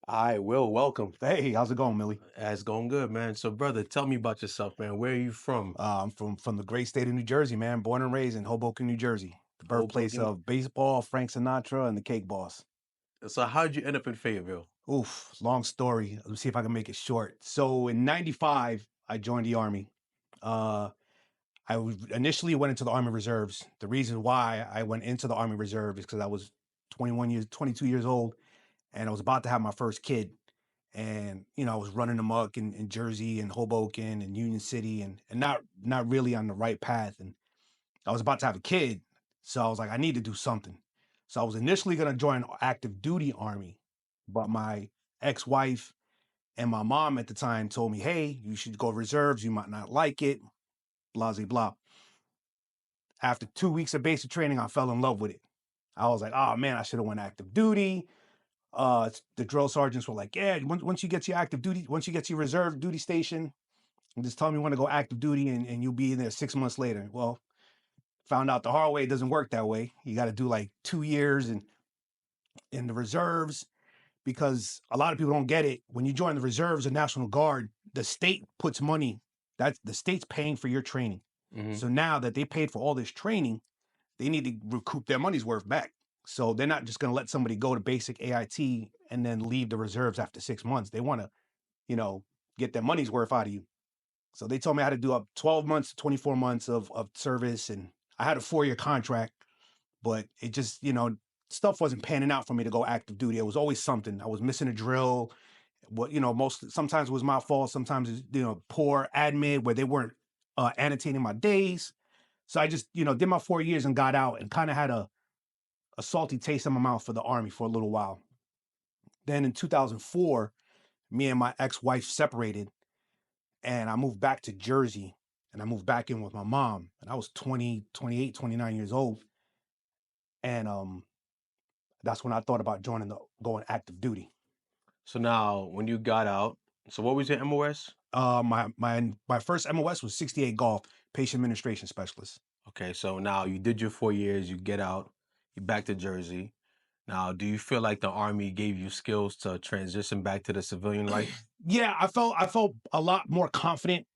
I will welcome. Hey, how's it going, Millie? It's going good, man. So, brother, tell me about yourself, man. Where are you from? I'm from the great state of New Jersey, man. Born and raised in Hoboken, New Jersey, the birthplace Hoboken. of baseball, Frank Sinatra, and the Cake Boss. So, how'd you end up in Fayetteville? Oof, long story. Let's see if I can make it short. So in '95, I joined the Army. Uh, initially went into the Army Reserves. The reason why I went into the Army Reserve is because I was 21 years, 22 years old, and I was about to have my first kid. And I was running amok in Jersey and Hoboken and Union City, and not really on the right path. And I was about to have a kid, so I was like, I need to do something. So I was initially going to join active duty Army, but my ex-wife and my mom at the time told me, hey, you should go reserves, you might not like it, blah blah blah. After 2 weeks of basic training, I fell in love with it. I was like, oh man, I should have went active duty. The drill sergeants were like, yeah, once you get to your active duty, once you get to your reserve duty station, and just tell me you want to go active duty, and you'll be in there 6 months later. Well, found out the hard way it doesn't work that way. You got to do like 2 years in the reserves, because a lot of people don't get it. When you join the reserves or National Guard, the state puts money. That's the state's paying for your training. Hmm. So now that they paid for all this training, they need to recoup their money's worth back. So they're not just going to let somebody go to basic AIT and then leave the reserves after 6 months. They want to, get their money's worth out of you. So they told me I had to do up 12 months to 24 months of service. And I had a 4-year contract, but it just, stuff wasn't panning out for me to go active duty. It was always something. I was missing a drill. Sometimes it was my fault. Sometimes it's, poor admin where they weren't annotating my days. So I just, did my 4 years and got out and kind of had a salty taste in my mouth for the Army for a little while. Then in 2004, me and my ex-wife separated, and I moved back to Jersey, and I moved back in with my mom, and I was 20, 28, 29 years old. And that's when I thought about going active duty. So, now when you got out, so what was your MOS? My first MOS was 68 Golf, patient administration specialist. Okay, so now you did your 4 years, you get out, you back to Jersey. Now, do you feel like the Army gave you skills to transition back to the civilian life? Yeah, I felt a lot more confident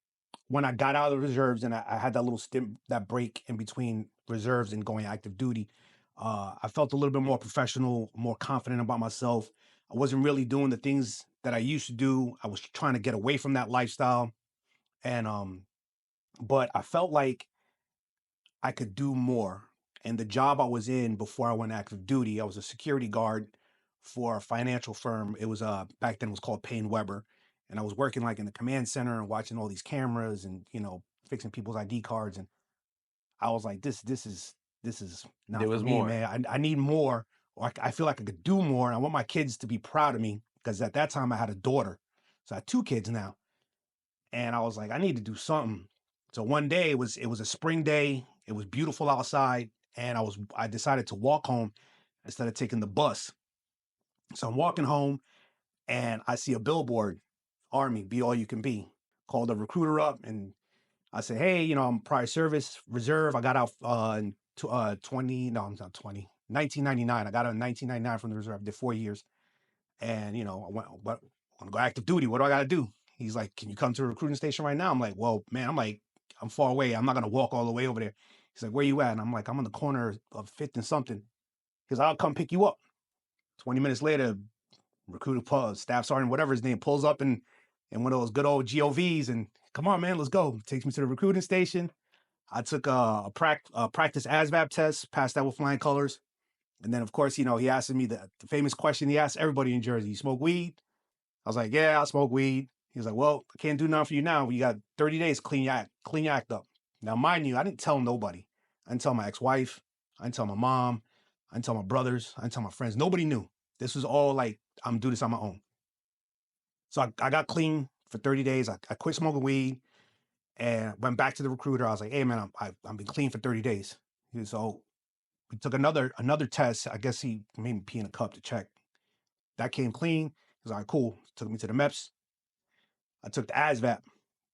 when I got out of the reserves, and I had that little stint, that break in between reserves and going active duty. I felt a little bit more professional, more confident about myself. I wasn't really doing the things that I used to do. I was trying to get away from that lifestyle, and but I felt like I could do more. And the job I was in before I went active duty, I was a security guard for a financial firm. It was back then it was called Payne Weber, and I was working like in the command center and watching all these cameras and fixing people's ID cards. And I was like, this is There not for was me, more. man. I need more, or I feel like I could do more, and I want my kids to be proud of me, because at that time I had a daughter, so I have 2 kids now, and I was like, I need to do something. So one day it was a spring day. It was beautiful outside, and I decided to walk home instead of taking the bus. So I'm walking home, and I see a billboard, Army, be all you can be. Called a recruiter up, and I said, hey, I'm prior service reserve. I got out in 20, no, I'm not 20, 1999. I got out in 1999 from the reserve. I did 4 years. And, I want to go active duty. What do I got to do? He's like, can you come to the recruiting station right now? I'm like, well, man, I'm far away. I'm not going to walk all the way over there. He's like, where you at? And I'm like, I'm on the corner of 5th and something. He's like, I'll come pick you up. 20 minutes later, recruiter, staff sergeant, whatever his name, pulls up in one of those good old GOVs and, come on, man, let's go. Takes me to the recruiting station. I took a practice ASVAB test, passed that with flying colors. And then, of course, he asked me the famous question he asked everybody in Jersey: you smoke weed? I was like, yeah, I smoke weed. He was like, well, I can't do nothing for you now. You got 30 days to clean your act up. Now, mind you, I didn't tell nobody. I didn't tell my ex-wife. I didn't tell my mom. I didn't tell my brothers. I didn't tell my friends. Nobody knew. This was all like, I'm doing this on my own. So I got clean for 30 days. I quit smoking weed and went back to the recruiter. I was like, hey, man, I've been clean for 30 days. So we took another test. I guess he made me pee in a cup to check. That came clean. He was like, cool. Took me to the MEPS. I took the ASVAP,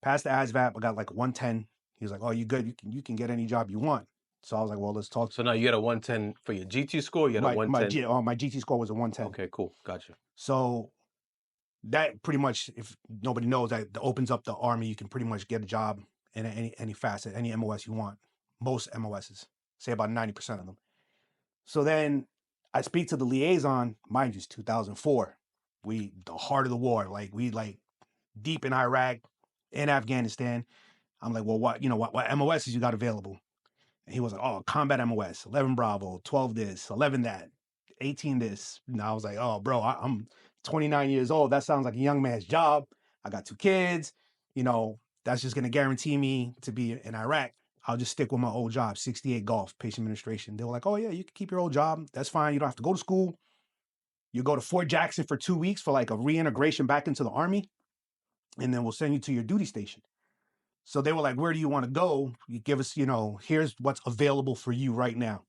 passed the ASVAP. I got like 110. He was like, oh, you good? You can get any job you want. So I was like, well, let's talk. So now you got a 110 for your GT score. You got a My 110. my GT score was a 110. Okay, cool. Gotcha. So that pretty much, if nobody knows, that opens up the army. You can pretty much get a job in any facet, any MOS you want. Most MOSs, say about 90% of them. So then I speak to the liaison, mind you, it's 2004. The heart of the war, like deep in Iraq, in Afghanistan. I'm like, well, what MOSs you got available? And he was like, oh, combat MOS, 11 Bravo, 12 this, 11 that, 18 this. And I was like, oh, bro, I'm 29 years old. That sounds like a young man's job. I got 2 kids. That's just going to guarantee me to be in Iraq. I'll just stick with my old job, 68 Golf, patient administration. They were like, oh, yeah, you can keep your old job. That's fine. You don't have to go to school. You go to Fort Jackson for 2 weeks for like a reintegration back into the Army, and then we'll send you to your duty station. So they were like, where do you want to go? You give us, here's what's available for you right now.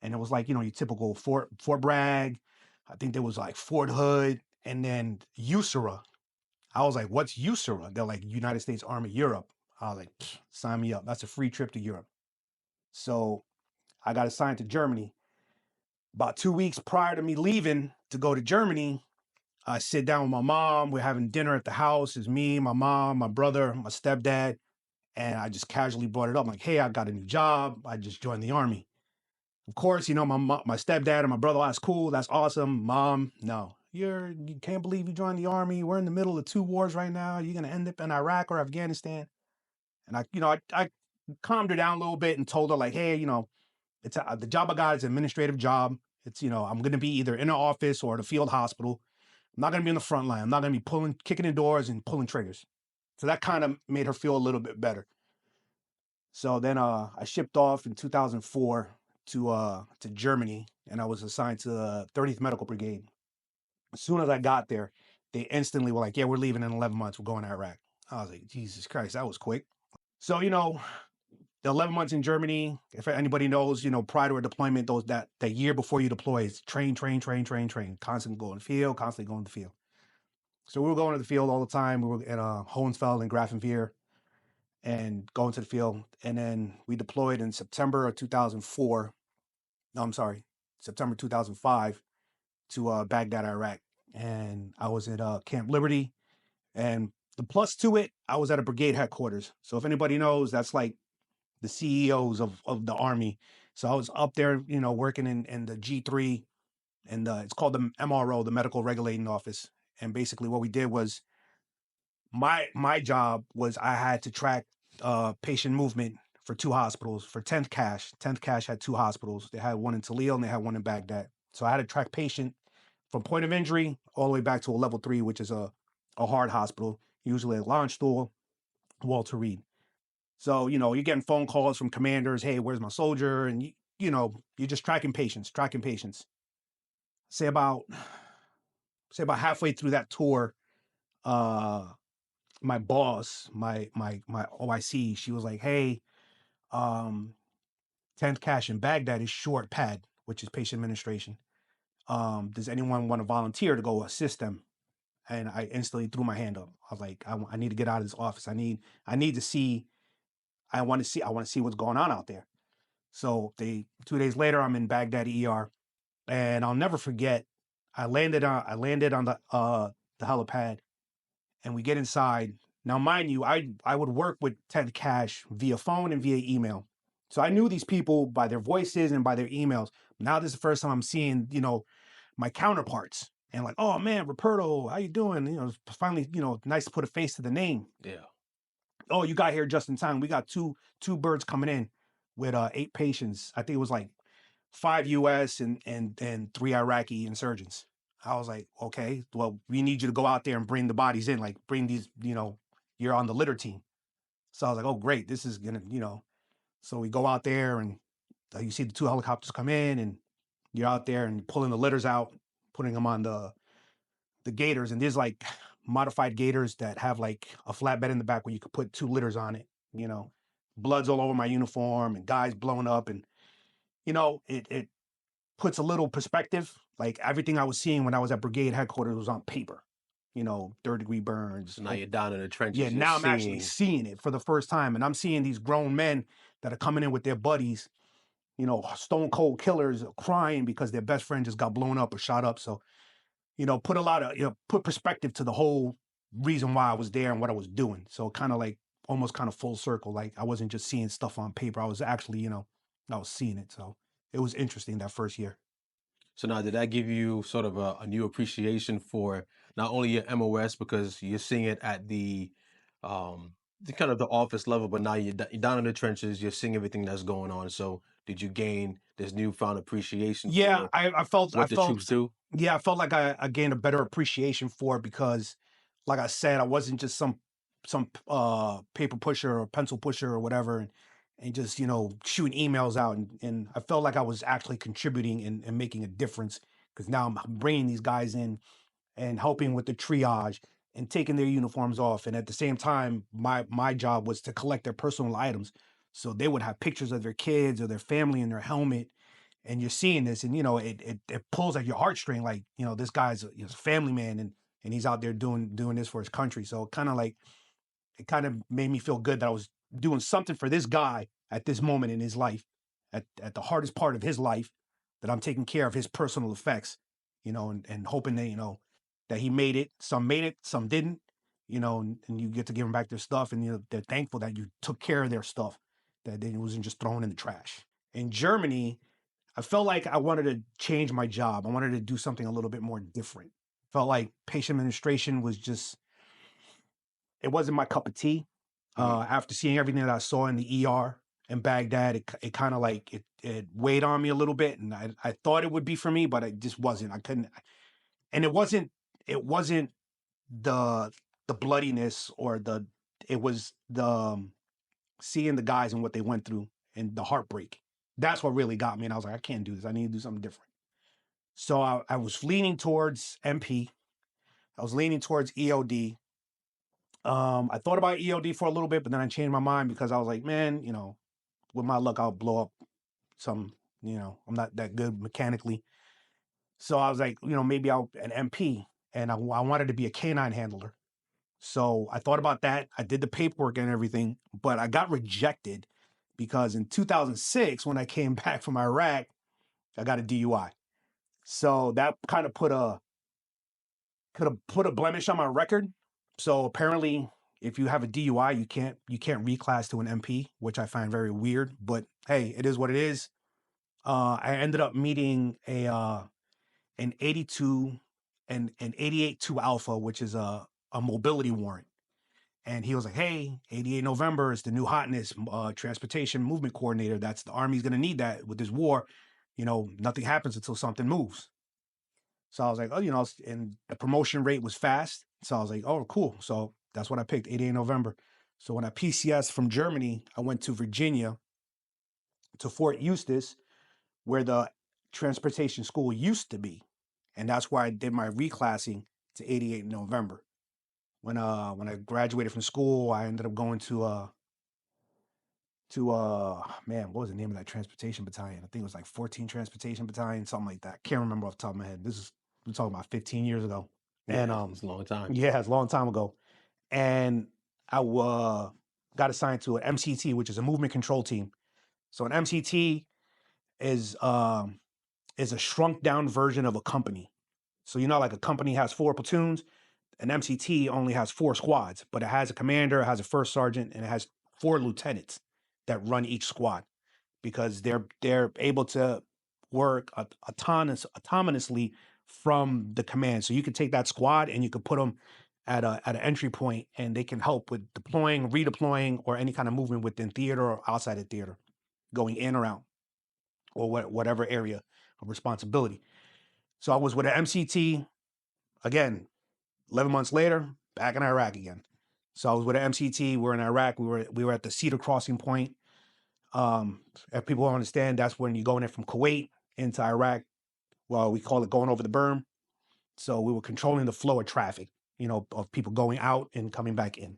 And it was like, your typical Fort Bragg. I think there was like Fort Hood and then USARA. I was like, what's USARA? They're like, United States Army Europe. I was like, sign me up. That's a free trip to Europe. So I got assigned to Germany. About 2 weeks prior to me leaving to go to Germany, I sit down with my mom. We're having dinner at the house. It's me, my mom, my brother, my stepdad. And I just casually brought it up. I'm like, hey, I got a new job. I just joined the Army. Of course, my stepdad and my brother, that's cool. That's awesome. Mom, no. You can't believe you joined the Army. We're in the middle of 2 wars right now. You're going to end up in Iraq or Afghanistan. And I calmed her down a little bit and told her like, hey, the job I got is an administrative job. It's, I'm going to be either in an office or at a field hospital. I'm not going to be in the front line. I'm not going to be kicking in doors and pulling triggers. So that kind of made her feel a little bit better. So then I shipped off in 2004 to Germany, and I was assigned to the 30th Medical Brigade. As soon as I got there, they instantly were like, yeah, we're leaving in 11 months. We're going to Iraq. I was like, Jesus Christ, that was quick. So, the 11 months in Germany, if anybody knows, prior to a deployment, that year before you deploy is train, constantly going to the field, constantly going to the field. So we were going to the field all the time. We were at Hohensfeld and Grafenwehr and going to the field. And then we deployed in September of 2004. No, I'm sorry, September 2005 to Baghdad, Iraq. And I was at Camp Liberty. And the plus to it, I was at a brigade headquarters. So if anybody knows, that's like the CEOs of the Army. So I was up there, working in the G3, and it's called the MRO, the Medical Regulating Office. And basically what we did was my job was I had to track patient movement for 2 hospitals for 10th Cache. 10th Cache had 2 hospitals. They had one in Toledo and they had one in Baghdad. So I had to track patient from point of injury all the way back to a level 3, which is a hard hospital, usually a Landstuhl, Walter Reed. So, you're getting phone calls from commanders, hey, where's my soldier? And you're just tracking patients. Say about halfway through that tour, my boss, my OIC, she was like, hey, 10th Cache in Baghdad is short pad, which is patient administration. Does anyone want to volunteer to go assist them? And I instantly threw my hand up. I was like, I need to get out of this office. I need to see. I want to see what's going on out there. So 2 days later, I'm in Baghdad ER, and I'll never forget. I landed on the helipad, and we get inside. Now, mind you, I would work with 10th Cache via phone and via email. So I knew these people by their voices and by their emails. Now this is the first time I'm seeing, my counterparts. And like, oh man, Ruperto, how you doing? Finally, nice to put a face to the name. Yeah. Oh, you got here just in time. We got two birds coming in with 8 patients. I think it was like 5 US and 3 Iraqi insurgents. I was like, okay, well, we need you to go out there and bring the bodies in, like bring these, you're on the litter team. So I was like, oh, great. This is going to, so we go out there and you see the 2 helicopters come in and you're out there and pulling the litters out, putting them on the gators. And there's like modified gators that have like a flatbed in the back where you could put 2 litters on it, blood's all over my uniform and guys blowing up. And, it puts a little perspective. Like everything I was seeing when I was at brigade headquarters was on paper, 3rd-degree burns. So now you're down in the trenches. Yeah, You're now I'm actually seeing. seeing it for the first time. And I'm seeing these grown men that are coming in with their buddies, stone cold killers crying because their best friend just got blown up or shot up. So, put a lot of, put perspective to the whole reason why I was there and what I was doing. So kind of like almost kind of full circle. Like I wasn't just seeing stuff on paper. I was actually, I was seeing it. So it was interesting that first year. So now, did that give you sort of a new appreciation for not only your MOS because you're seeing it at the kind of the office level, but now you're down in the trenches, you're seeing everything that's going on. So did you gain this newfound appreciation Yeah, for I what the troops felt, do? yeah, I felt like I gained a better appreciation for it because, like I said, I wasn't just some paper pusher or pencil pusher or whatever, and just shooting emails out, and I felt like I was actually contributing and making a difference because now I'm bringing these guys in and helping with the triage and taking their uniforms off, and at the same time, my job was to collect their personal items, so they would have pictures of their kids or their family in their helmet, and you're seeing this, and it pulls at your heartstring. Like this guy's a family man, and he's out there doing this for his country. So kind of like it kind of made me feel good that I was doing something for this guy at this moment in his life, at the hardest part of his life, that I'm taking care of his personal effects, and hoping that that he made it. Some made it, some didn't, and you get to give them back their stuff, and they're thankful that you took care of their stuff, that it wasn't just thrown in the trash. In Germany, I felt like I wanted to change my job. I wanted to do something a little bit more different. Felt like patient administration was just, it wasn't my cup of tea. Mhm. After seeing everything that I saw in the ER in Baghdad, it kind of like it weighed on me a little bit, and I thought it would be for me, but it just wasn't. I couldn't, and it wasn't the bloodiness or it was the seeing the guys and what they went through and the heartbreak. That's what really got me, and I was like, I can't do this. I need to do something different. So I was leaning towards MP. I was leaning towards EOD. I thought about EOD for a little bit, but then I changed my mind because I was like, man, with my luck, I'll blow up some. I'm not that good mechanically, so I was like, maybe I'll an MP, and I wanted to be a canine handler. So I thought about that. I did the paperwork and everything, but I got rejected because in 2006, when I came back from Iraq, I got a DUI. So that kind of could have put a blemish on my record. So apparently, if you have a DUI, you can't reclass to an MP, which I find very weird. But hey, it is what it is. I ended up meeting an 82 and an 88 2 alpha, which is a mobility warrant. And he was like, "Hey, 88 November is the new hotness, transportation movement coordinator. That's the Army's going to need that with this war. Nothing happens until something moves." So I was like, "Oh, and the promotion rate was fast." So I was like, "Oh, cool." So that's what I picked, 88 November. So when I PCS from Germany, I went to Virginia to Fort Eustis, where the transportation school used to be, and that's where I did my reclassing to 88 in November. When I graduated from school, I ended up going to man, what was the name of that transportation battalion? I think it was like 14 transportation battalion, something like that. Can't remember off the top of my head. We're talking about 15 years ago. And Yeah, it's a long time. yeah, it's a long time ago. And I got assigned to an MCT, which is a movement control team. So an MCT is a shrunk down version of a company. So like a company has four platoons, an MCT only has four squads, but it has a commander, it has a first sergeant, and it has four lieutenants that run each squad because they're able to work autonomously from the command. So you can take that squad and you can put them at an entry point, and they can help with deploying, redeploying, or any kind of movement within theater or outside of theater, going in or out, or whatever area of responsibility. So I was with an MCT again. 11 months later, back in Iraq again. So I was with an MCT. We're in Iraq. We were at the Cedar crossing point. If people don't understand, that's when you're going in from Kuwait into Iraq. Well, we call it going over the berm. So we were controlling the flow of traffic, of people going out and coming back in.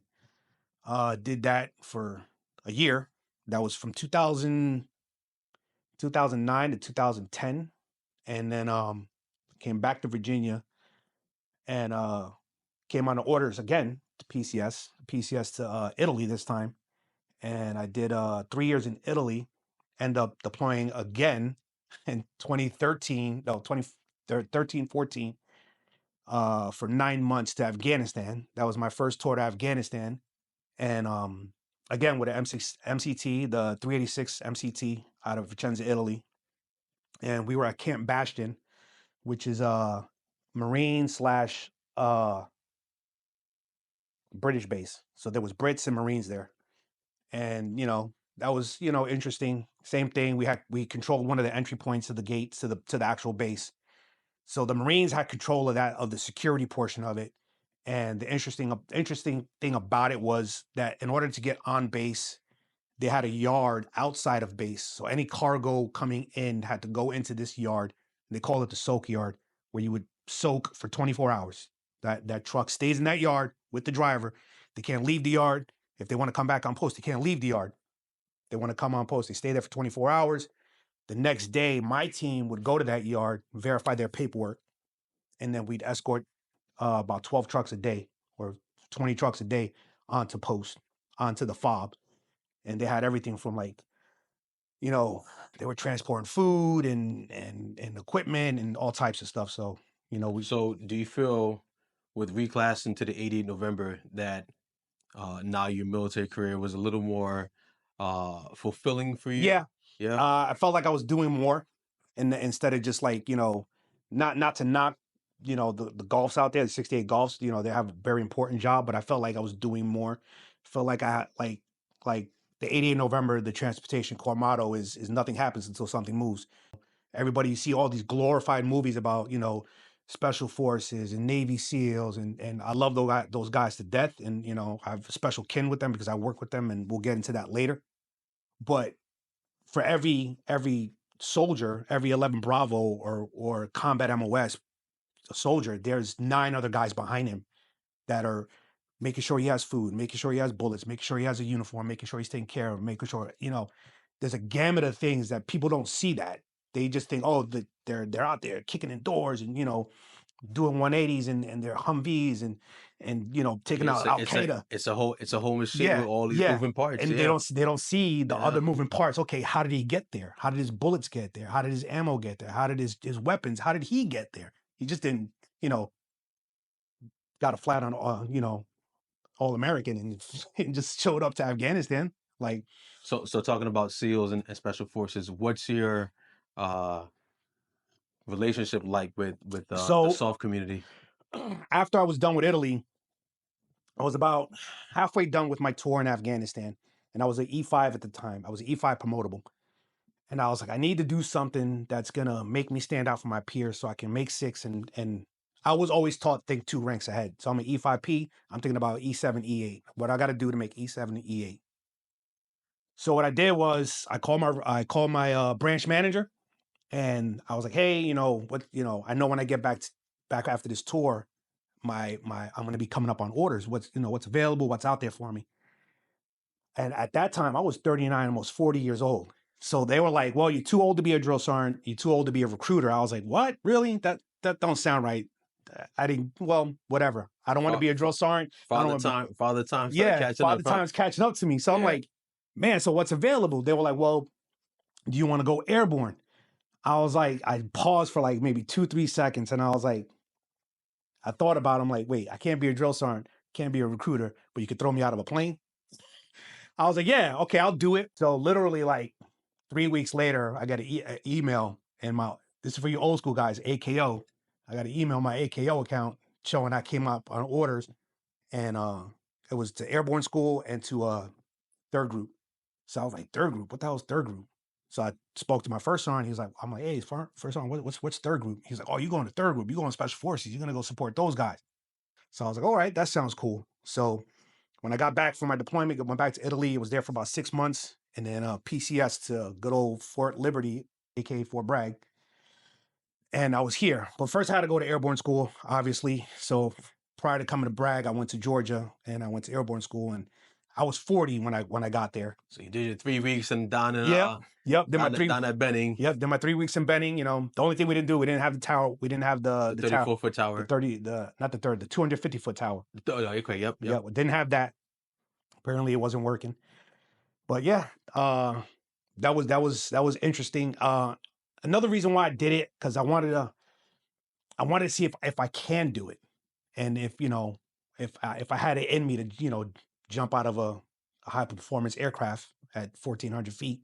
Did that for a year. That was from 2009 to 2010. And then came back to Virginia and came on the orders again to PCS to Italy this time. And I did 3 years in Italy, end up deploying again in 2013, no, 2013, 14. for 9 months to Afghanistan. That was my first tour to Afghanistan. And again, with an MCT, the 386 MCT out of Vicenza, Italy. And we were at Camp Bastion, which is a Marine slash British base. So there was Brits and Marines there. And that was interesting. Same thing. We controlled one of the entry points to the gates to the actual base. So the Marines had control of the security portion of it. And the interesting thing about it was that in order to get on base, they had a yard outside of base. So any cargo coming in had to go into this yard. They call it the soak yard, where you would soak for 24 hours. That truck stays in that yard with the driver. They can't leave the yard. If they want to come back on post, they can't leave the yard. They want to come on post. They stay there for 24 hours. The next day, my team would go to that yard, verify their paperwork, and then we'd escort about 12 trucks a day or 20 trucks a day onto post, onto the fob. And they had everything from they were transporting food and equipment and all types of stuff. So, we So do you feel with reclassing to the 88 November that now your military career was a little more fulfilling for you? yeah, Yeah. I felt like I was doing more, and instead of just not to knock, the golfs out there, the 68 golfs, they have a very important job, but I felt like I was doing more. Felt like I had like the 88 November, the transportation core motto is nothing happens until something moves. Everybody, you see all these glorified movies about, special forces and Navy SEALs, and I love those guys to death, and I have a special kin with them because I work with them, and we'll get into that later. But for every soldier, every 11 Bravo or combat MOS soldier, there's 9 other guys behind him that are making sure he has food, making sure he has bullets, making sure he has a uniform, making sure he's taken care of, making sure, there's a gamut of things that people don't see that. They just think, oh, they're out there kicking in doors and, doing 180s and their Humvees and taking It's out a Al it's a Qaeda. it's a whole machine with Yeah, all these yeah. moving parts. And they Yeah. don't see the Yeah. other moving parts. Okay, how did he get there? How did his bullets get there? How did his ammo get there? How did his weapons? How did he get there? He just didn't, got a flat on all American and, and just showed up to Afghanistan. Like, So talking about SEALs and special forces, what's your uh relationship like with the so soft community? after I was done with Italy, I was about halfway done with my tour in Afghanistan. And I was an E5 at the time. I was an E5 promotable. And I was like, I need to do something that's gonna make me stand out from my peers so I can make six and I was always taught think 2 ranks ahead. So I'm an E5P, I'm thinking about E7, E8. What I gotta do to make E7 and E8. So what I did was I called my branch manager and I was like, hey, I know when I get back after this tour, my I'm gonna be coming up on orders. What's available, what's out there for me. And at that time, I was 39, almost 40 years old. So they were like, well, you're too old to be a drill sergeant. You're too old to be a recruiter. I was like, what? Really? That don't sound right. I didn't, well, whatever. I don't want to Fa- be a fa- drill sergeant. I don't want to be, Father time started yeah, catching Father up, huh? Time's catching up to me. So I'm Yeah. like, man, so what's available? They were like, well, do you want to go airborne? I was like, I paused for like maybe 2, 3 seconds. And I was like, I thought about it. I'm like, wait, I can't be a drill sergeant, can't be a recruiter, but you could throw me out of a plane. I was like, yeah, okay, I'll do it. So literally like 3 weeks later, I got an email and this is for you old school guys, AKO. I got an email my AKO account showing I came up on orders and it was to airborne school and to third group. So I was like, third group? What the hell is third group? So I spoke to my first sergeant. He was like, I'm like, hey, first sergeant, what's third group? He's like, oh, you going to third group? You going to special forces? You're gonna go support those guys. So I was like, all right, that sounds cool. So when I got back from my deployment, I went back to Italy. I was there for about 6 months, and then PCS to good old Fort Liberty, aka Fort Bragg, and I was here. But first, I had to go to airborne school, obviously. So prior to coming to Bragg, I went to Georgia and I went to airborne school, and I was 40 when I got there. So you did your 3 weeks and down in Yep, yep. down at Benning, Yep. Then my 3 weeks in Benning. The only thing we didn't do, we didn't have the tower. We didn't have the the tower, 34-foot the tower. 30, not the third, the 250-foot tower. Oh, yeah, okay, yep, Yeah, yep. we didn't have that. Apparently, it wasn't working. But yeah, that was interesting. Another reason why I did it because I wanted to. I wanted to see if I can do it, and if I had it in me to jump out of a high performance aircraft at 1,400 feet,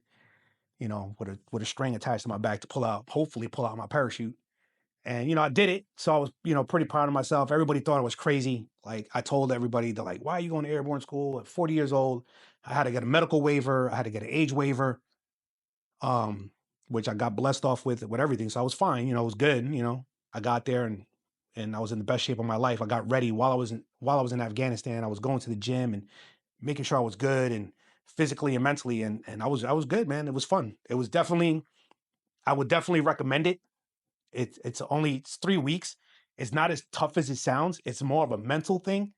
with a string attached to my back to hopefully pull out my parachute. And I did it, so I was pretty proud of myself. Everybody thought I was crazy. Like I told everybody, they're like, "Why are you going to airborne school at 40 years old?" I had to get a medical waiver. I had to get an age waiver, um, which I got blessed off with everything. So I was fine. It was good. I got there and I was in the best shape of my life. I got ready while I was in Afghanistan. I was going to the gym and making sure I was good and physically and mentally, and I was good, man. It was fun. It was definitely I would definitely recommend it. It's 3 weeks. It's not as tough as it sounds. It's more of a mental thing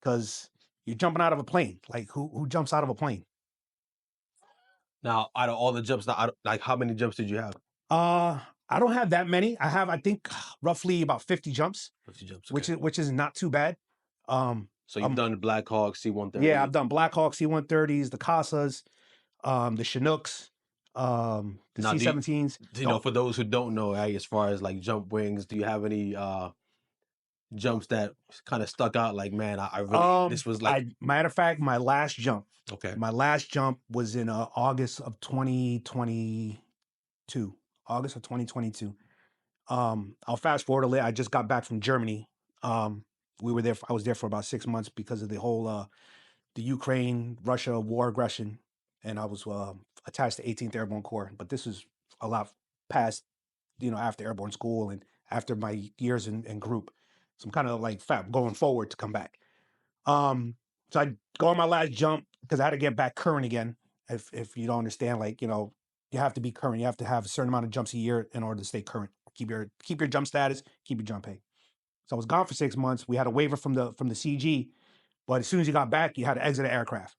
because you're jumping out of a plane. Like who jumps out of a plane? Now, out of all the jumps, now, like how many jumps did you have? I don't have that many. I have, I think, roughly about 50 jumps, 50 jumps. which Okay. is not too bad. Um, So you've done the Black Hawk, yeah, C-130. I've done Blackhawk C-130s, the Casas, the Chinooks, the Now, C-17s. for those who don't know, as far as like jump wings, do you have any jumps that kind of stuck out? Like, man, I really this was like I matter of fact, okay. my last jump was in August of 2022. August of 2022. I'll fast forward a little. I just got back from Germany. We were there. I was there for about 6 months because of the whole the Ukraine Russia war aggression, and I was attached to 18th Airborne Corps. But this was a lot past, after airborne school and after my years in group. So I'm kind of like going forward to come back. So I go on my last jump because I had to get back current again. If you don't understand, like you have to be current. You have to have a certain amount of jumps a year in order to stay current. Keep your jump status. Keep your jump pay. So I was gone for 6 months. We had a waiver from the CG, but as soon as you got back, you had to exit the aircraft.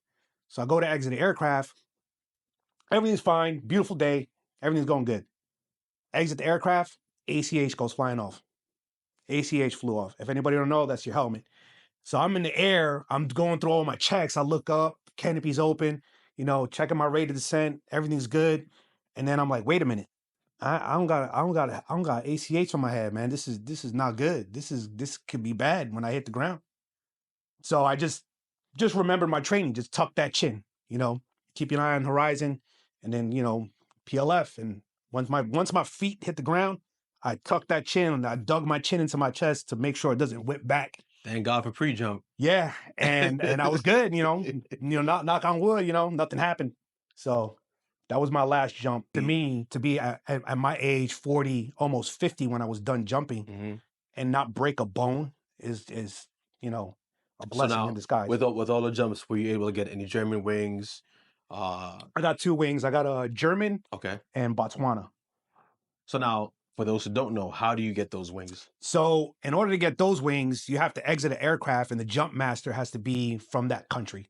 So I go to exit the aircraft. Everything's fine. Beautiful day. Everything's going good. Exit the aircraft. ACH goes flying off. ACH flew off. If anybody don't know, that's your helmet. So I'm in the air. I'm going through all my checks. I look up, canopy's open, checking my rate of descent. Everything's good. And then I'm like, wait a minute. I don't got ACH on my head, man. This is not good. This could be bad when I hit the ground. So I just remember my training. Just tuck that chin, keep an eye on the horizon, and then PLF. And once my feet hit the ground, I tucked that chin and I dug my chin into my chest to make sure it doesn't whip back. Thank God for pre-jump. Yeah, and I was good, knock on wood, nothing happened. So that was my last jump. To me, to be at my age, 40, almost 50, when I was done jumping hmm and not break a bone is a So blessing in now, disguise. with all the jumps, were you able to get any German wings? I got two wings. I got a German Okay. and Botswana. So now, for those who don't know, how do you get those wings? So in order to get those wings, you have to exit an aircraft, and the jump master has to be from that country.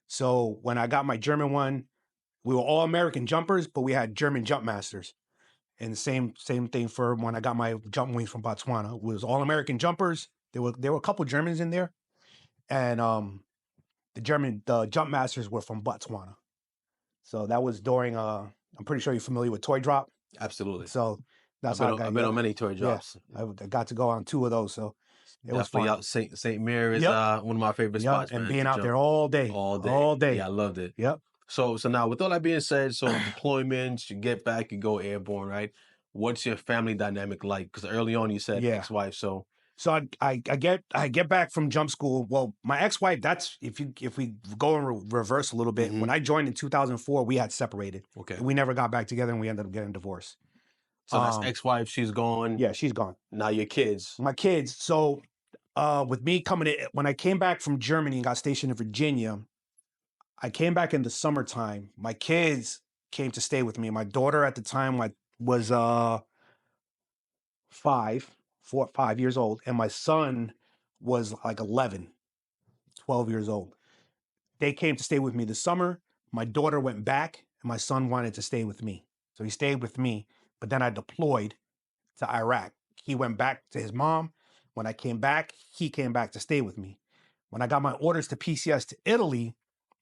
So when I got my German one, we were all American jumpers, but we had German jump masters. And the same thing for when I got my jump wings from Botswana. It was all American jumpers. There were a couple Germans in there, and the jump masters were from Botswana. So that was during I'm pretty sure you're familiar with Toy Drop. Absolutely. So that's I've how been I on, got. I've been Yeah, on many toy yeah. drops. I got to go on two of those, so it was Definitely fun. out Saint Mary is Yep. one of my favorite Yeah, spots, and man, being to out jump there all day, all day. all day. Yeah, I loved it. Yep. So now with all that being said, so deployments, you get back, you go airborne, right? What's your family dynamic like? Because early on you said Yeah. ex-wife, so So I get back from jump school. Well, my ex-wife, that's if we go in reverse a little bit. When I joined in 2004, we had separated. okay. We never got back together, and we ended up getting divorced. So that's ex-wife, she's gone. Yeah, she's gone. Now your kids. My kids. So with me coming in, when I came back from Germany and got stationed in Virginia, I came back in the summertime. My kids came to stay with me. My daughter at the time was 5 years old, and my son was like 11, 12 years old. They came to stay with me this summer. My daughter went back, and my son wanted to stay with me. So he stayed with me, but then I deployed to Iraq. He went back to his mom. When I came back, he came back to stay with me. When I got my orders to PCS to Italy,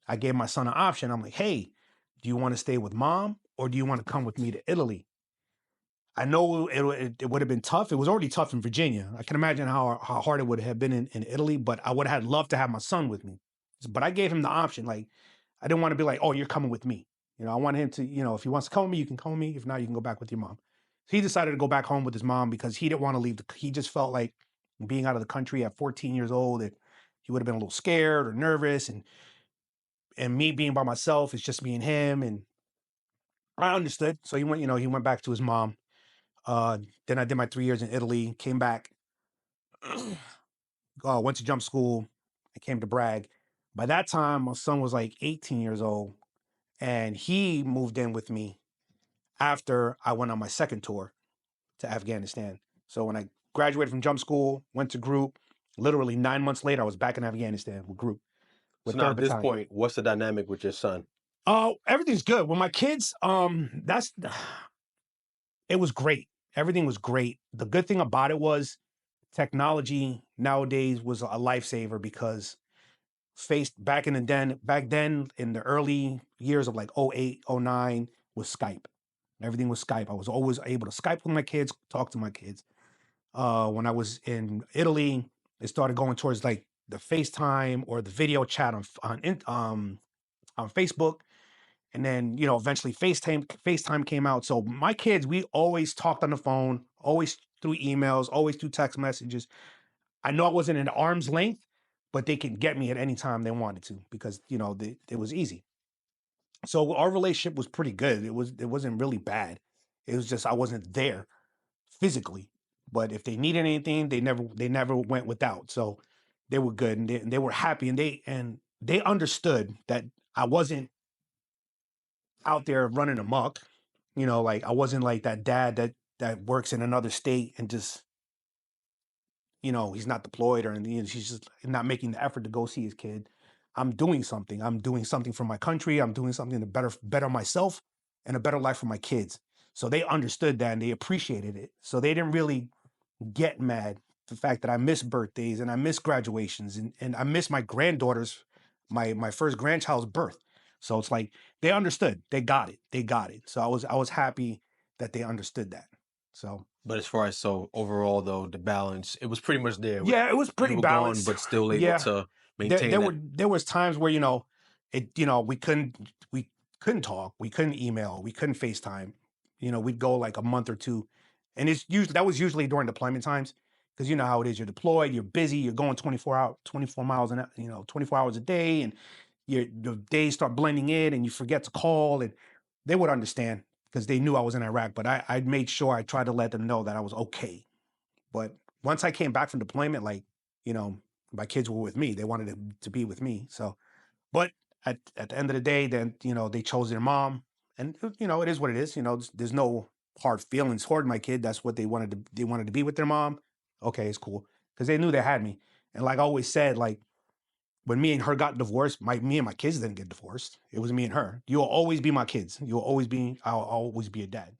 I gave my son an option. I'm like, hey, do you want to stay with mom or do you want to come with me to Italy? I know it would have been tough. It was already tough in Virginia. I can imagine how hard it would have been in Italy, but I would have loved to have my son with me. But I gave him the option. Like, I didn't want to be like, oh, you're coming with me. I want him to, if he wants to come with me, you can come with me. If not, you can go back with your mom. So he decided to go back home with his mom because he didn't want to leave. He just felt like being out of the country at 14 years old, that he would have been a little scared or nervous. And me being by myself, it's just me and him. And I understood. So he went back to his mom. Uh, then I did my 3 years in Italy, came back, went to jump school, I came to Bragg. By that time, my son was like 18 years old, and he moved in with me after I went on my second tour to Afghanistan. So when I graduated from jump school, went to group, literally 9 months later, I was back in Afghanistan with group, So with now third at this battalion. point, what's the dynamic with your son? Oh, everything's good. With my kids, it was great. Everything was great. The good thing about it was technology nowadays was a lifesaver because faced back then in the early years of like '08, '09 was Skype. Everything was Skype. I was always able to Skype with my kids, talk to my kids. When I was in Italy, it started going towards like the FaceTime or the video chat on Facebook. And then, eventually FaceTime came out. So my kids, we always talked on the phone, always through emails, always through text messages. I know I wasn't in arm's length, but they could get me at any time they wanted to because, it was easy. So our relationship was pretty good. It wasn't really bad. It was just I wasn't there physically. But if they needed anything, they never went without. So they were good, and they were happy, and they understood that I wasn't out there running amok. Like I wasn't like that dad that works in another state and just, he's not deployed or anything. He's just not making the effort to go see his kid. I'm doing something. I'm doing something for my country. I'm doing something to better myself and a better life for my kids. So they understood that and they appreciated it. So they didn't really get mad. The fact that I miss birthdays and I miss graduations and I miss my granddaughter's my first grandchild's birth. So it's like they understood. They got it. They got it. So I was happy that they understood that. So But as far as so overall though, the balance, it was pretty much there with yeah, it was you pretty were gone, balanced. but still able Yeah. to There maintain there that. were there was times where, we couldn't talk, we couldn't email, we couldn't FaceTime. We'd go like a month or two. And that was usually during deployment times. Because you know how it is. You're deployed, you're busy, you're going 24 miles 24 hours a day, and the days start blending in and you forget to call. And they would understand because they knew I was in Iraq. But I made sure I tried to let them know that I was okay. But once I came back from deployment, like, you know, my kids were with me. They wanted to be with me. So, but at the end of the day, then, they chose their mom. And, it is what it is. There's no hard feelings toward my kid. That's what they wanted to be with their mom. Okay, it's cool. Because they knew they had me. And like I always said, like when me and her got divorced, me and my kids didn't get divorced. It was me and her. You'll always be my kids. I'll always be a dad.